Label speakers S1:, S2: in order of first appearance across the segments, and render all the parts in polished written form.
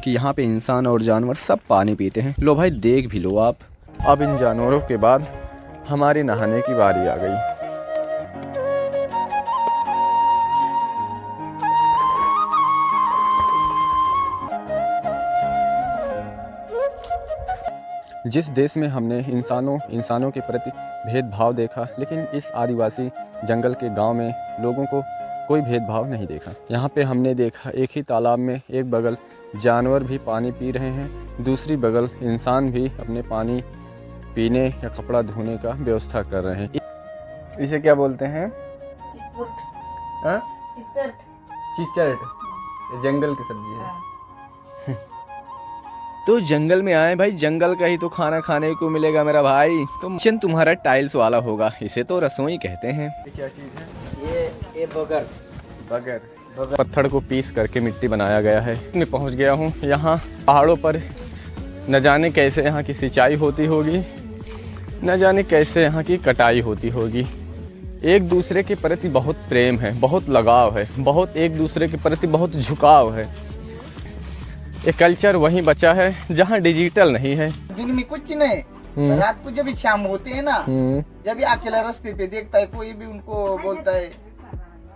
S1: कि यहाँ पे इंसान और जानवर सब पानी पीते हैं। लो भाई देख भी लो आप। अब इन जानवरों के बाद हमारी नहाने की बारी आ गई। जिस देश में हमने इंसानों के प्रति भेदभाव देखा, लेकिन इस आदिवासी जंगल के गांव में लोगों को कोई भेदभाव नहीं देखा। यहाँ पे हमने देखा एक ही तालाब में एक बगल जानवर भी पानी पी रहे हैं, दूसरी बगल इंसान भी अपने पानी पीने या कपड़ा धोने का व्यवस्था कर रहे हैं। इसे क्या बोलते हैं? चिचड़। जंगल की सब्जी है। तो जंगल में आए भाई, जंगल का ही तो खाना खाने को मिलेगा मेरा भाई। तो किचन तुम्हारा टाइल्स वाला होगा, इसे तो रसोई कहते हैं। ये क्या चीज है?
S2: ये
S1: बगर पत्थर को पीस करके मिट्टी बनाया गया है। मैं पहुंच गया हूं यहाँ पहाड़ों पर। न जाने कैसे यहाँ की सिंचाई होती होगी, न जाने कैसे यहाँ की कटाई होती होगी। एक दूसरे के प्रति बहुत प्रेम है, बहुत लगाव है, बहुत एक दूसरे के प्रति बहुत झुकाव है। ये कल्चर वहीं बचा है जहाँ डिजिटल नहीं है।
S2: दिन में कुछ नहीं, रात को जब शाम होते हैं ना, जब ये अकेला रास्ते पे देखता है कोई भी, उनको बोलता है,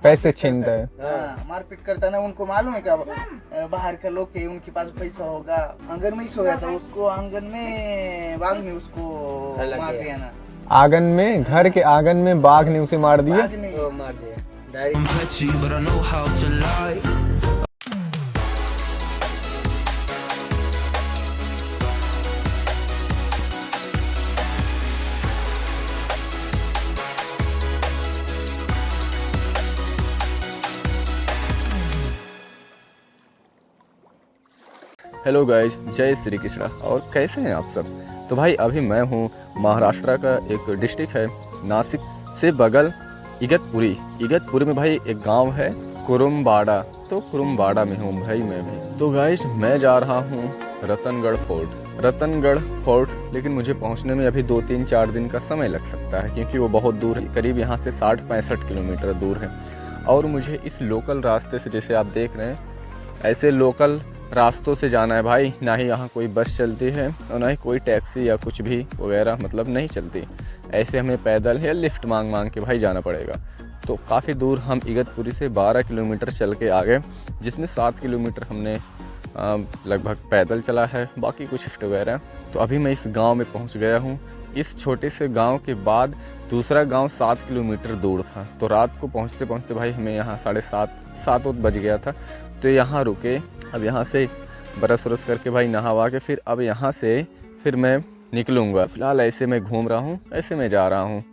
S1: पैसे छीनता है,
S2: मारपीट करता है ना। उनको मालूम है क्या बाहर के लोग है, उनके पास पैसा होगा। आंगन में ही सोया था, उसको आंगन में बाघ ने उसको मार दिया ना।
S1: आंगन में, घर के आंगन में बाघ ने उसे मार दिया।
S2: मार दिया।
S1: हेलो गाइज, जय श्री कृष्ण। और कैसे हैं आप सब? तो भाई अभी मैं हूँ महाराष्ट्र का एक डिस्ट्रिक्ट है नासिक से बगल इगतपुरी में भाई एक गांव है कुरुम्बाड़ा। तो कुरुम्बाड़ा में हूँ भाई मैं भी। तो गाइज मैं जा रहा हूँ रतनगढ़ फोर्ट, लेकिन मुझे पहुँचने में अभी 2-3-4 दिन का समय लग सकता है, क्योंकि वो बहुत दूर है, करीब यहाँ से 60-65 किलोमीटर दूर है। और मुझे इस लोकल रास्ते से, जैसे आप देख रहे हैं, ऐसे लोकल रास्तों से जाना है भाई। ना ही यहाँ कोई बस चलती है और ना ही कोई टैक्सी या कुछ भी वगैरह मतलब नहीं चलती। ऐसे हमें पैदल या लिफ्ट मांग के भाई जाना पड़ेगा। तो काफ़ी दूर हम इगतपुरी से 12 किलोमीटर चल के आ गए, जिसमें 7 किलोमीटर हमने लगभग पैदल चला है, बाकी कुछ लिफ्ट वगैरह। तो अभी मैं इस गांव में पहुंच गया हूं। इस छोटे से गांव के बाद दूसरा गांव 7 किलोमीटर दूर था। तो रात को पहुंचते पहुंचते भाई हमें यहाँ 7:30 बज गया था। तो यहाँ रुके। अब यहाँ से ब्रश करके भाई नहावा के फिर अब यहाँ से फिर मैं निकलूँगा। फ़िलहाल ऐसे मैं घूम रहा हूँ, ऐसे मैं जा रहा हूँ,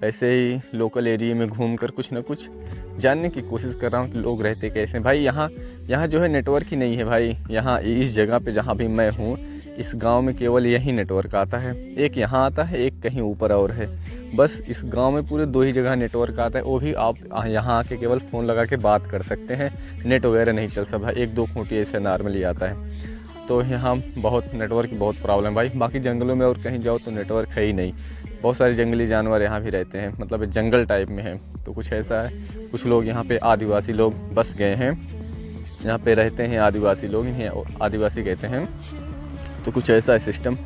S1: ऐसे ही लोकल एरिया में घूम कर कुछ ना कुछ जानने की कोशिश कर रहा हूँ कि लोग रहते कैसे हैं। भाई यहाँ जो है नेटवर्क ही नहीं है भाई। यहाँ इस जगह पे जहाँ भी मैं हूँ, इस गांव में केवल यही नेटवर्क आता है। एक यहाँ आता है, एक कहीं ऊपर और है। बस इस गांव में पूरे 2 ही जगह नेटवर्क आता है, वो भी आप यहाँ आके केवल फ़ोन लगा के बात कर सकते हैं। नेट वगैरह नहीं चल सकता, 1-2 खूंटी ऐसे नॉर्मली आता है। तो यहाँ बहुत नेटवर्क की बहुत प्रॉब्लम भाई। बाकी जंगलों में और कहीं जाओ तो नेटवर्क है ही नहीं। बहुत सारे जंगली जानवर यहाँ भी रहते हैं, मतलब जंगल टाइप में है। तो कुछ ऐसा है। कुछ लोग यहाँ पे आदिवासी लोग बस गए हैं, यहाँ पे रहते हैं आदिवासी लोग, इन्हें आदिवासी कहते हैं। तो कुछ ऐसा है सिस्टम।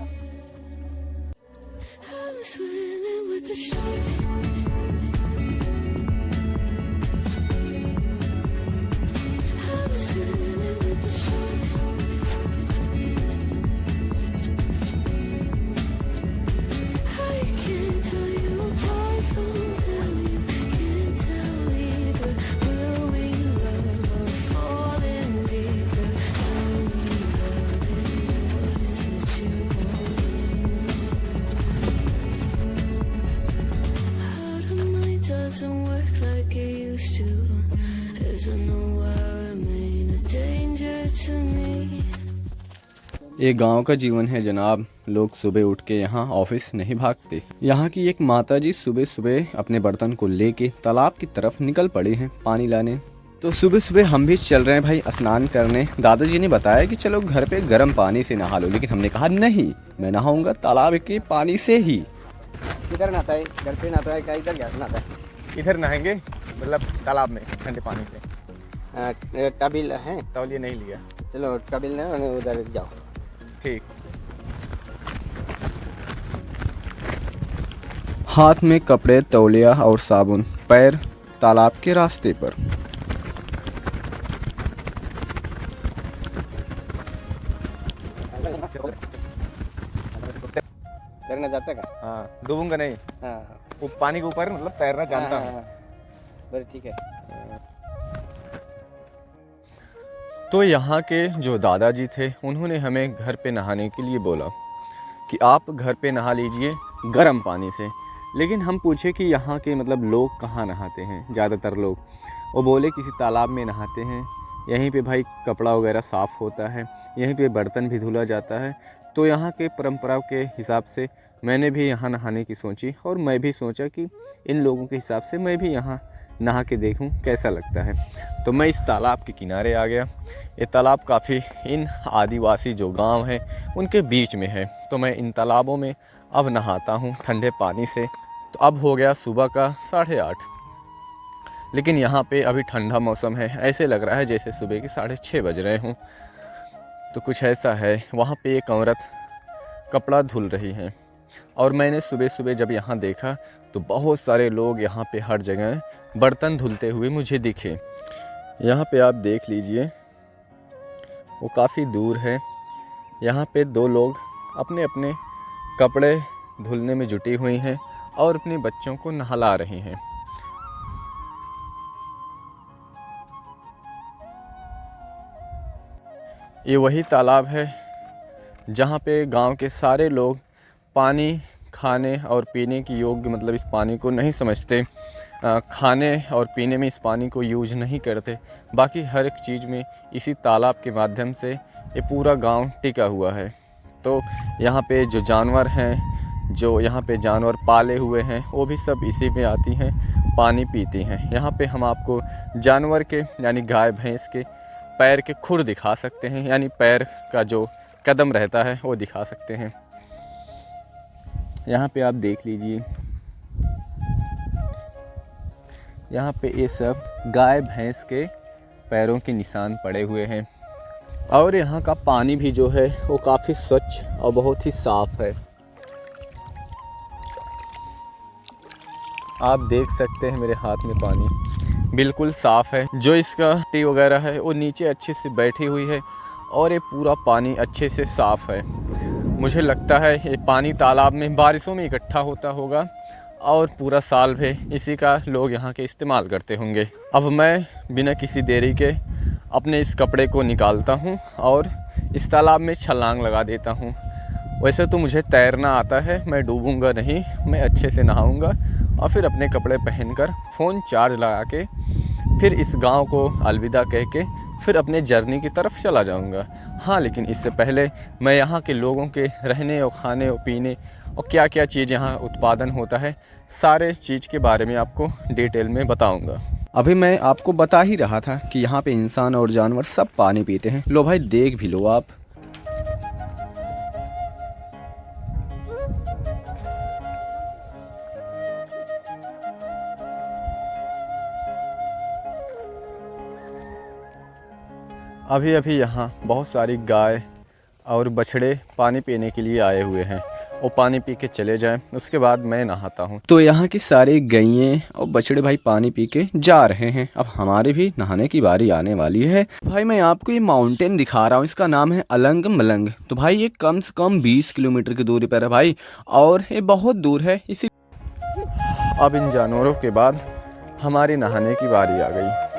S1: ये गांव का जीवन है जनाब। लोग सुबह उठ के यहाँ ऑफिस नहीं भागते। यहाँ की एक माताजी सुबह सुबह अपने बर्तन को लेके तालाब की तरफ निकल पड़ी हैं पानी लाने। तो सुबह सुबह हम भी चल रहे हैं भाई स्नान करने। दादाजी ने बताया कि चलो घर पे गर्म पानी से नहा लो, लेकिन हमने कहा नहीं, मैं नहाऊंगा तालाब के पानी से ही।
S2: किधर नहाता है? घर पे नहाता है क्या? इधर क्या नहाता है?
S1: इधर नहाएंगे, मतलब तालाब में ठंडे पानी से।
S2: टबिल है,
S1: तौलिया नहीं लिया।
S3: चलो कबिल ना उधर जाओ।
S1: ठीक। हाथ में कपड़े, तौलिया और साबुन, पैर तालाब के रास्ते पर।
S3: तैरना जाता का?
S1: हाँ, डूबूंगा नहीं।
S3: हाँ
S1: वो पानी के ऊपर मतलब तैरना जानता हूँ।
S3: बस ठीक है।
S1: तो यहाँ के जो दादाजी थे उन्होंने हमें घर पे नहाने के लिए बोला कि आप घर पे नहा लीजिए गर्म पानी से। लेकिन हम पूछे कि यहाँ के मतलब लोग कहाँ नहाते हैं ज़्यादातर लोग। वो बोले किसी तालाब में नहाते हैं, यहीं पे भाई कपड़ा वगैरह साफ़ होता है, यहीं पे बर्तन भी धुला जाता है। तो यहाँ के परंपरा के हिसाब से मैंने भी यहाँ नहाने की सोची और मैं भी सोचा कि इन लोगों के हिसाब से मैं भी यहाँ नहा के देखूं कैसा लगता है। तो मैं इस तालाब के किनारे आ गया। ये तालाब काफ़ी इन आदिवासी जो गांव हैं उनके बीच में है। तो मैं इन तालाबों में अब नहाता हूँ ठंडे पानी से। तो अब हो गया सुबह का 8:30, लेकिन यहाँ पे अभी ठंडा मौसम है, ऐसे लग रहा है जैसे सुबह के 6:30 बज रहे हों। तो कुछ ऐसा है। वहाँ पे एक औरत कपड़ा धुल रही है और मैंने सुबह सुबह जब यहाँ देखा तो बहुत सारे लोग यहाँ पे हर जगह बर्तन धुलते हुए मुझे दिखे। यहाँ पे आप देख लीजिए, वो काफ़ी दूर है। यहाँ पे 2 लोग अपने अपने कपड़े धुलने में जुटी हुई हैं और अपने बच्चों को नहला रही हैं। ये वही तालाब है जहाँ पे गांव के सारे लोग पानी खाने और पीने की योग्य मतलब इस पानी को नहीं समझते, खाने और पीने में इस पानी को यूज नहीं करते। बाकी हर एक चीज़ में इसी तालाब के माध्यम से ये पूरा गांव टिका हुआ है। तो यहाँ पे जो जानवर हैं, जो यहाँ पे जानवर पाले हुए हैं, वो भी सब इसी में आती हैं, पानी पीती हैं। यहाँ पे हम आपको जानवर के यानी गाय भैंस के पैर के खुर दिखा सकते हैं, यानी पैर का जो कदम रहता है वो दिखा सकते हैं। यहाँ पे आप देख लीजिए, यहाँ पे ये सब गाय भैंस के पैरों के निशान पड़े हुए हैं। और यहाँ का पानी भी जो है वो काफ़ी स्वच्छ और बहुत ही साफ़ है। आप देख सकते हैं मेरे हाथ में पानी बिल्कुल साफ़ है। जो इसका टी वगैरह है वो नीचे अच्छे से बैठी हुई है और ये पूरा पानी अच्छे से साफ़ है। मुझे लगता है ये पानी तालाब में बारिशों में इकट्ठा होता होगा और पूरा साल भर इसी का लोग यहाँ के इस्तेमाल करते होंगे। अब मैं बिना किसी देरी के अपने इस कपड़े को निकालता हूँ और इस तालाब में छलांग लगा देता हूँ। वैसे तो मुझे तैरना आता है, मैं डूबूंगा नहीं, मैं अच्छे से नहाऊंगा और फिर अपने कपड़े पहनकर फ़ोन चार्ज लगा के फिर इस गांव को अलविदा कह के फिर अपने जर्नी की तरफ चला जाऊंगा। हाँ, लेकिन इससे पहले मैं यहाँ के लोगों के रहने और खाने और पीने और क्या क्या चीज़ यहाँ उत्पादन होता है, सारे चीज़ के बारे में आपको डिटेल में बताऊंगा। अभी मैं आपको बता ही रहा था कि यहाँ पे इंसान और जानवर सब पानी पीते हैं। लो भाई, देख भी लो आप। अभी अभी यहाँ बहुत सारी गाय और बछड़े पानी पीने के लिए आए हुए हैं। वो पानी पी के चले जाएं, उसके बाद मैं नहाता हूँ। तो यहाँ की सारी गैयें और बछड़े भाई पानी पी के जा रहे हैं। अब हमारी भी नहाने की बारी आने वाली है। भाई मैं आपको ये माउंटेन दिखा रहा हूँ, इसका नाम है अलंग मलंग। तो भाई ये कम से कम 20 किलोमीटर की दूरी पर है भाई, और ये बहुत दूर है। इसी अब इन जानवरों के बाद हमारी नहाने की बारी आ गई।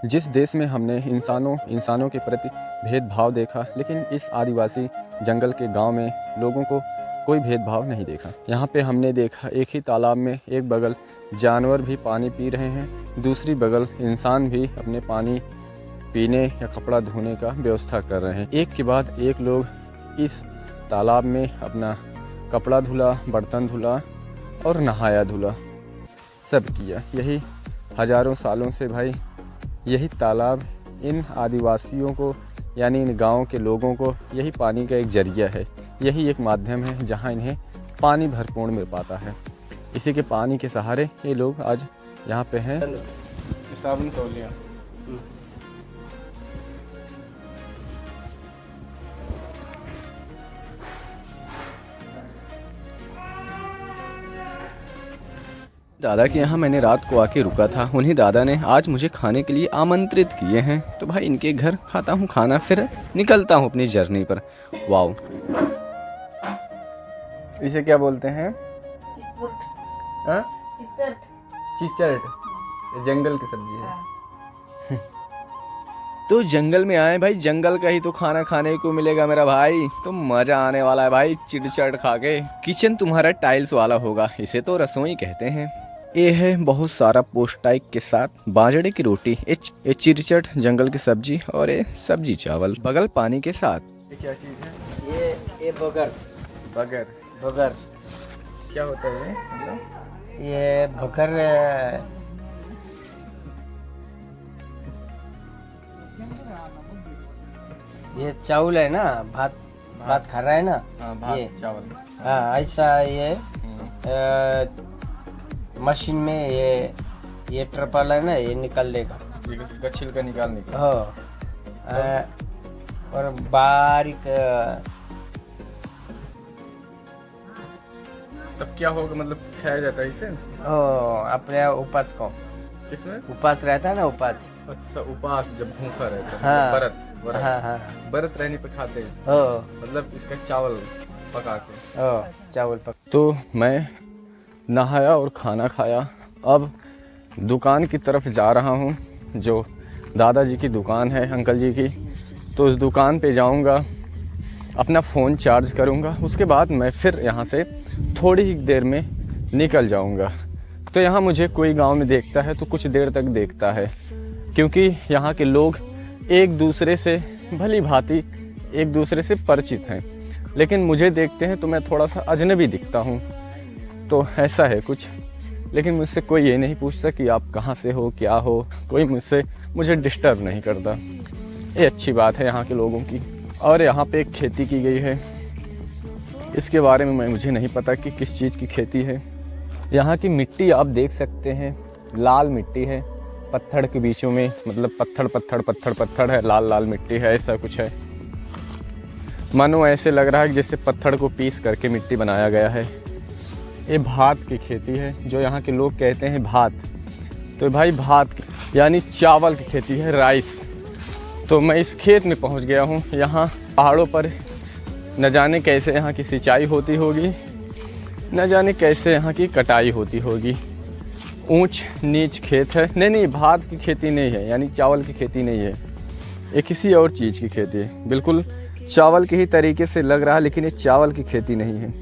S1: जिस देश में हमने इंसानों के प्रति भेदभाव देखा, लेकिन इस आदिवासी जंगल के गांव में लोगों को कोई भेदभाव नहीं देखा। यहाँ पे हमने देखा एक ही तालाब में एक बगल जानवर भी पानी पी रहे हैं, दूसरी बगल इंसान भी अपने पानी पीने या कपड़ा धोने का व्यवस्था कर रहे हैं। एक के बाद एक लोग इस तालाब में अपना कपड़ा धुला, बर्तन धुला और नहाया धुला, सब किया। यही हज़ारों सालों से भाई यही तालाब इन आदिवासियों को यानी इन गाँव के लोगों को यही पानी का एक जरिया है, यही एक माध्यम है जहाँ इन्हें पानी भरपूर मिल पाता है। इसी के पानी के सहारे ये लोग आज यहाँ पे हैं। साबुन तोड़ लिया। दादा के यहाँ मैंने रात को आके रुका था, उन्हीं दादा ने आज मुझे खाने के लिए आमंत्रित किए हैं, तो भाई इनके घर खाता हूँ खाना, फिर निकलता हूँ अपनी जर्नी पर। वाओ, इसे क्या बोलते हैं? चिचर्ट, जंगल की सब्जी है। तो जंगल में आए भाई, जंगल का ही तो खाना खाने को मिलेगा मेरा भाई, तो मजा आने वाला है भाई चिड़चड़ खा के। किचन तुम्हारा टाइल्स वाला होगा, इसे तो रसोई कहते हैं। ये है बहुत सारा पोस्टाइक के साथ बाजरे की रोटी, ये चिड़चट जंगल की सब्जी और ये सब्जी चावल बगल पानी के साथ। ये क्या चीज़ है?
S3: ये बगर
S1: बगर।
S3: बगर
S1: क्या होता है मतलब?
S3: ये बगर ये चावल है ना, भात खा रहा है ना।
S1: हाँ, भात
S3: ये
S1: चावल।
S3: हाँ, ऐसा ये मशीन में ये ट्रपल है ना, ये निकाल लेगा,
S1: इसका छिलका निकालने का।
S3: हाँ, और बारीक
S1: तब क्या होगा, मतलब खाया जाता है इसे?
S3: अपने उपवास को,
S1: किसमें
S3: उपवास रहता है ना, उपवास।
S1: अच्छा, उपवास जब भूखा रहता है।
S3: हाँ,
S1: व्रत।
S3: हाँ हाँ,
S1: व्रत रहने पे खाते हैं इसको। मतलब इसका चावल पका के।
S3: चावल पक।
S1: तो मैं नहाया और खाना खाया, अब दुकान की तरफ जा रहा हूँ, जो दादाजी की दुकान है, अंकल जी की। तो उस दुकान पे जाऊँगा, अपना फ़ोन चार्ज करूँगा, उसके बाद मैं फिर यहाँ से थोड़ी ही देर में निकल जाऊँगा। तो यहाँ मुझे कोई गांव में देखता है तो कुछ देर तक देखता है, क्योंकि यहाँ के लोग एक दूसरे से भली भांति एक दूसरे से परिचित हैं, लेकिन मुझे देखते हैं तो मैं थोड़ा सा अजनबी दिखता हूँ। तो ऐसा है कुछ, लेकिन मुझसे कोई ये नहीं पूछता कि आप कहाँ से हो, क्या हो, कोई मुझे डिस्टर्ब नहीं करता। ये अच्छी बात है यहाँ के लोगों की। और यहाँ पे एक खेती की गई है, इसके बारे में मुझे नहीं पता कि किस चीज़ की खेती है। यहाँ की मिट्टी आप देख सकते हैं, लाल मिट्टी है, पत्थर के बीचों में, मतलब पत्थर है, लाल मिट्टी है, ऐसा कुछ है। मानो ऐसे लग रहा है कि जैसे पत्थर को पीस करके मिट्टी बनाया गया है। ये भात की खेती है, जो यहाँ के लोग कहते हैं भात। तो भाई भात यानी चावल की खेती है, राइस। तो मैं इस खेत में पहुँच गया हूँ। यहाँ पहाड़ों पर न जाने कैसे यहाँ की सिंचाई होती होगी, न जाने कैसे यहाँ की कटाई होती होगी। ऊंच नीच खेत है। नहीं, भात की खेती नहीं है, यानी चावल की खेती नहीं है, ये किसी और चीज़ की खेती है। बिल्कुल चावल के ही तरीके से लग रहा है, लेकिन ये चावल की खेती नहीं है,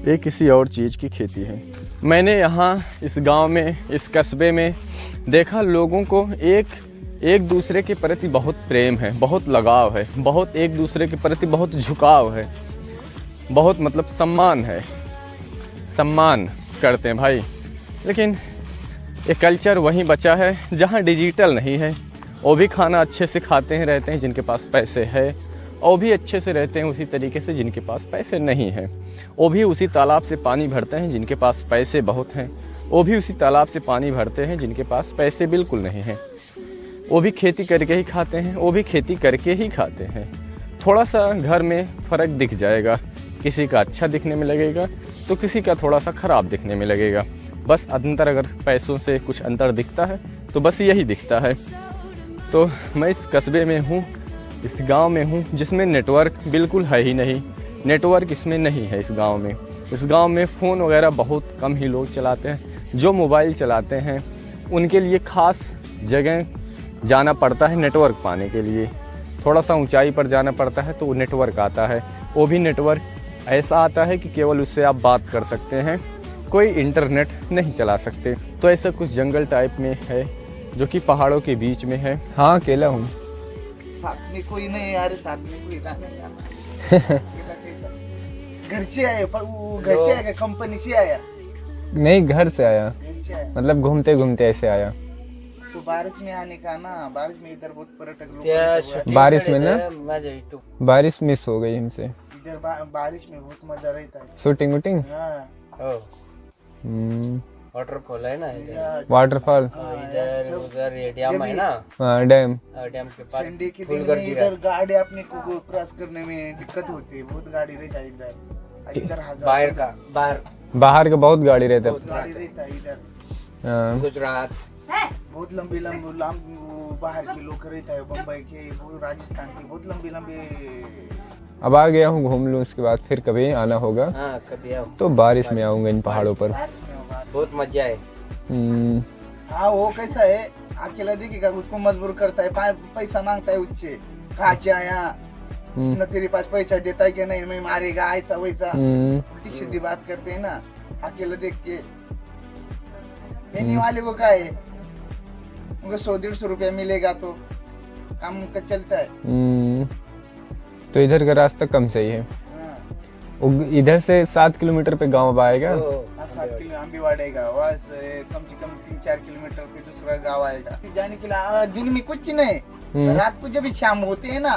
S1: ये किसी और चीज़ की खेती है। मैंने यहाँ इस गांव में, इस कस्बे में देखा, लोगों को एक दूसरे के प्रति बहुत प्रेम है, बहुत लगाव है, बहुत एक दूसरे के प्रति बहुत झुकाव है, बहुत मतलब सम्मान है, सम्मान करते हैं भाई। लेकिन ये कल्चर वहीं बचा है जहाँ डिजिटल नहीं है। वो भी खाना अच्छे से खाते हैं, रहते हैं जिनके पास पैसे है, और भी अच्छे से रहते हैं उसी तरीके से जिनके पास पैसे नहीं हैं। वो भी उसी तालाब से पानी भरते हैं जिनके पास पैसे बहुत हैं, वो भी उसी तालाब से पानी भरते हैं जिनके पास पैसे बिल्कुल नहीं हैं। वो भी खेती करके ही खाते हैं, वो भी खेती करके ही खाते हैं। थोड़ा सा घर में फ़र्क दिख जाएगा, किसी का अच्छा दिखने में लगेगा तो किसी का थोड़ा सा ख़राब दिखने में लगेगा। बस अंतर, अगर पैसों से कुछ अंतर दिखता है तो बस यही दिखता है। तो मैं इस कस्बे में हूँ, इस गांव में हूँ, जिसमें नेटवर्क बिल्कुल है ही नहीं। नेटवर्क इसमें नहीं है इस गांव में। इस गांव में फ़ोन वगैरह बहुत कम ही लोग चलाते हैं। जो मोबाइल चलाते हैं उनके लिए ख़ास जगह जाना पड़ता है नेटवर्क पाने के लिए, थोड़ा सा ऊंचाई पर जाना पड़ता है तो वो नेटवर्क आता है। वो भी नेटवर्क ऐसा आता है कि केवल उससे आप बात कर सकते हैं, कोई इंटरनेट नहीं चला सकते। तो ऐसा कुछ जंगल टाइप में है जो कि पहाड़ों के बीच में है। हाँ अकेला हूँ।
S2: साथ में कोई नहीं यार, साथ में कोई नहीं। घर से आए पर वो घर से आया, कंपनी से आया?
S1: नहीं घर से आया,
S2: घर से आया।
S1: मतलब घूमते घूमते ऐसे आया।
S2: तो बारिश में आने का ना, बारिश में इधर बहुत पर्यटक लोग
S3: त्या
S2: रहते हैं।
S3: shooting
S1: बारिश में
S3: कडे
S1: ना?
S3: ते माझ्या YouTube
S1: बारिश मिस हो गई हमसे।
S2: इधर बारिश में बहुत मजा रहता है।
S1: शूटिंग वूटिंग।
S2: हाँ,
S3: हो वाटरफॉल है ना इधर,
S2: या-
S1: वाटरफॉल।
S3: इधर उधर ये डैम है ना,
S1: डैम।
S3: डैम के पास
S2: संडे के
S3: फुल
S2: दिन
S3: कर
S2: में
S3: दिया।
S2: इधर गाड़ी अपने को क्रॉस करने में दिक्कत होती है, बहुत गाड़ी रहता है इधर। और इधर हजार
S3: बाहर का
S1: बाहर का बहुत गाड़ी रहता
S2: बहुत गाड़ी रहता है इधर।
S1: है।
S3: गुजरात
S2: बहुत लंबी बाहर के लोग रहता है, बम्बई के, बहुत राजस्थान के, बहुत लंबी लंबी।
S1: अब आ गया हूँ, घूम लूँ, उसके बाद फिर कभी आना होगा
S3: हाँ कभी आओ,
S1: तो बारिश में आऊँगा इन पहाड़ों पर।
S3: बहुत मजा है।
S2: हाँ वो कैसा है, अकेला देखेगा उसको मजबूर करता है, पैसा मांगता है उससे, कहाँ से आया, न तेरे पास पैसा देता है कि नहीं, मैं मारेगा, ऐसा वैसा उल्टी सीधी बात करते हैं ना अकेला देख के। लेने वाले को क्या है, उनको 100-150 रुपया मिलेगा तो काम उनका चलता है।
S1: तो इधर का रास्ता कम सही है।
S2: हाँ।
S1: इधर से 7 किलोमीटर पे गांव आएगा।
S2: 7 किलो अम्बीवाड़ेगा, वहाँ से कम 3-4 किलोमीटर पे दूसरा गाँव आएगा। जाने के लिए दिन में कुछ नहीं, रात को जब शाम होते हैं ना,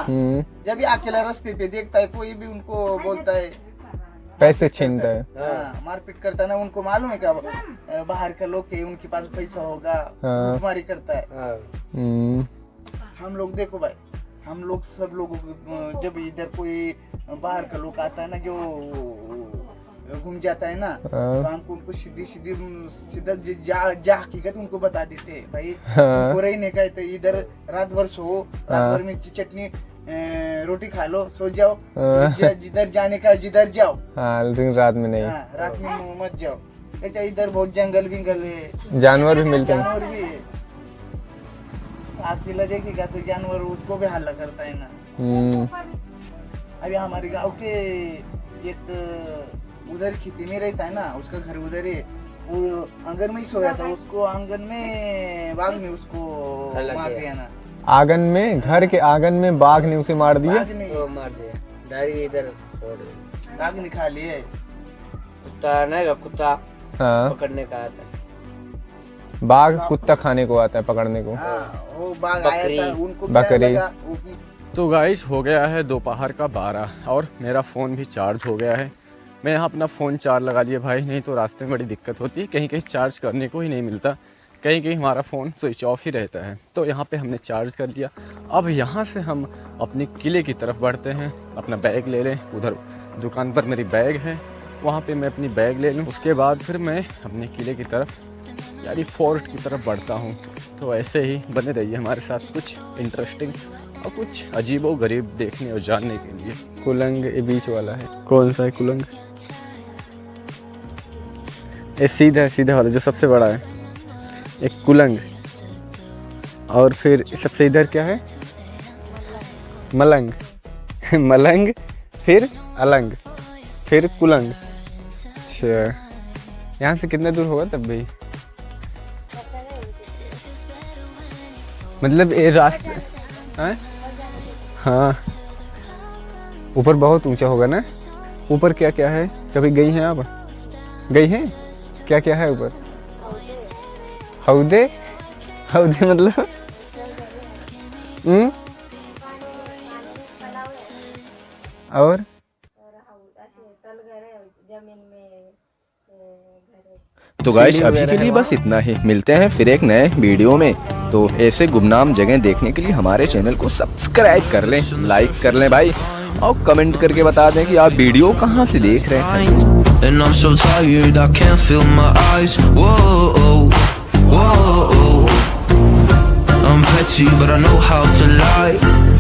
S2: जब भी अकेला रास्ते पे देखता है कोई भी, उनको बोलता है,
S1: पैसे छीनता है।
S2: हाँ, मारपीट करता है ना। उनको मालूम है क्या, बाहर का लोग है, उनके पास पैसा होगा, लूटमारी करता है। हम लोग देखो भाई, हम लोग सब लोगों को जब इधर कोई बाहर का लोग आता है ना, जो घूम जाता है ना, तो हमको उनको सीधा जा हकीकत उनको बता देते हैं भाई, उनको रहने का है तो इधर रात भर सो, रात भर मिर्ची चटनी रोटी खा लो, सो जाओ, जिधर जाने का जिधर जाओ।
S1: हाँ लेकिन रात में नहीं।
S2: हाँ, रात में मत जाओ। अच्छा इधर बहुत जंगल विंगल है,
S1: जानवर भी मिलते हैं।
S2: जानवर भी है, अकेला देखेगा तो जानवर उसको भी हल्ला करता है ना। अभी हमारे गांव के एक उधर खेती में रहता है ना, उसका घर उधर है, वो आंगन में ही सोया था, उसको आंगन में बाघ ने उसको मार दिया ना।
S1: आंगन में, घर के आंगन में बाघ ने उसे मार दिया।
S2: बाघ ने
S3: मार दिया, डायरी इधर छोड़ दिया।
S2: बाघ ने खा लिए।
S3: कुत्ता नहीं का, कुत्ता
S1: हाँ
S3: पकड़ने का आता है।
S1: बाघ कुत्ता खाने को आता है, पकड़ने को।
S2: हाँ, वो बाघ आया था, उनको क्या
S1: बकरी।
S2: लगा,
S1: तो गाइस हो गया है दोपहर का 12 और मेरा फ़ोन भी चार्ज हो गया है। मैं यहाँ अपना फ़ोन चार्ज लगा लिया भाई, नहीं तो रास्ते में बड़ी दिक्कत होती है, कहीं कहीं चार्ज करने को ही नहीं मिलता, कहीं कहीं हमारा फ़ोन स्विच ऑफ ही रहता है। तो यहाँ पे हमने चार्ज कर लिया। अब यहाँ से हम अपने किले की तरफ बढ़ते हैं, अपना बैग ले लें। उधर दुकान पर मेरी बैग है, वहाँ पे मैं अपनी बैग ले लूँ, उसके बाद फिर मैं अपने किले की तरफ यानी फोर्ट की तरफ बढ़ता हूँ। तो ऐसे ही बने रहिए हमारे साथ, कुछ इंटरेस्टिंग और कुछ अजीबो गरीब देखने और जानने के लिए। कुलंग ये बीच वाला है, कौन सा है कुलंग? ये सीधा सीधा वाला जो सबसे बड़ा है, एक कुलंग। और फिर सबसे इधर क्या है? मलंग। मलंग, फिर अलंग, फिर कुलंग। अच्छा, यहाँ से कितना दूर होगा तब भाई? मतलब ये रास्ते हैं? हाँ, ऊपर बहुत ऊंचा होगा ना। ऊपर क्या क्या है, कभी गई हैं आप? गई हैं? क्या क्या है ऊपर? हौदे? हौदे मतलब? और तो गाइस अभी के लिए बस इतना ही, मिलते हैं फिर एक नए वीडियो में। तो ऐसे गुमनाम जगह देखने के लिए हमारे चैनल को सब्सक्राइब कर लें, लाइक कर लें भाई, और कमेंट करके बता दें कि आप वीडियो कहाँ से देख रहे हैं।
S4: And I'm so tired, I can't feel my eyes. Whoa, whoa. I'm petty, but I know how to lie.